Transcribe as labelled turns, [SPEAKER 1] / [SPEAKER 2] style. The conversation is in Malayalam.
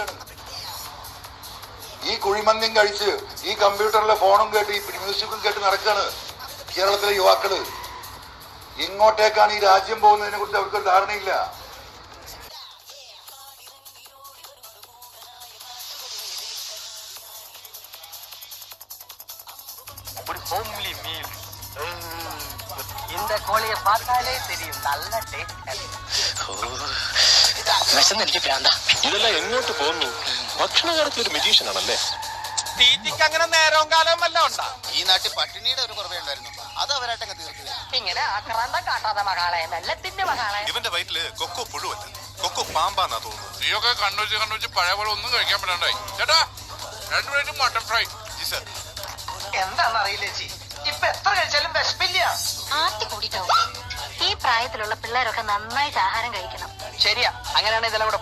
[SPEAKER 1] നടക്കുകയാണ്. ഈ കുഴിമന്തിയും കഴിച്ച് ഈ കമ്പ്യൂട്ടറിലെ ഫോണും കേട്ട് ഈ മ്യൂസിക്കും കേട്ട് നടക്കുകയാണ് കേരളത്തിലെ യുവാക്കള്. ഇങ്ങോട്ടേക്കാണ് ഈ രാജ്യം പോകുന്നതിനെ കുറിച്ച് അവർക്കൊരു ധാരണയില്ല.
[SPEAKER 2] ஒரு ஹோம்லி மீல். இந்த கோழியை பார்த்தாலே தெரியும் நல்ல ടേസ്റ്റ്. എനിക്ക് വേണ്ട.
[SPEAKER 3] ഇതെല്ലാം എങ്ങോട്ട് പോകുന്നു? ഭക്ഷണ കാര്യത്തിൽ ഒരു മെജീഷ്യൻ ആണല്ലേ?
[SPEAKER 4] തീറ്റിക്ക് അങ്ങനെ നേരവും കാലവും വല്ല ഉണ്ടാ?
[SPEAKER 5] ഈ നാട്ടിൽ പട്ടിണിയുടെ ഒരു കുറവേ ഉണ്ടായിരുന്നു, അത് അവരായിട്ടങ്ങ് തീർക്കുക.
[SPEAKER 2] ഇങ്ങനെ ആക്രാന്തം കാട്ടാതെ മകളെ, മെല്ലത്തിന്റെ മകളെ.
[SPEAKER 3] ഇവന്റെ വയറ്റില് കൊക്കോ പുഴുവല്ല, കൊക്കോ പാമ്പാന്നാ തോന്നുന്നു.
[SPEAKER 4] നീയൊക്കെ കണ്ണുവെച്ച് പഴയ പോലെ ഒന്നും കഴിക്കാൻ പറ്റാണ്ടായി. ചേട്ടാ 2 പ്ലേറ്റ് മട്ടൺ ഫ്രൈ.
[SPEAKER 2] എന്താണെന്നറിയില്ല ചേച്ചി, ഇപ്പൊ എത്ര കഴിച്ചാലും വിശപ്പില്ല.
[SPEAKER 6] ആർത്തി കൂടിയിട്ടാവും. ഈ പ്രായത്തിലുള്ള പിള്ളേരൊക്കെ നന്നായിട്ട് ആഹാരം കഴിക്കണം.
[SPEAKER 2] ശരിയാ, അങ്ങനെയാണ് ഇതെല്ലാം കൂടെ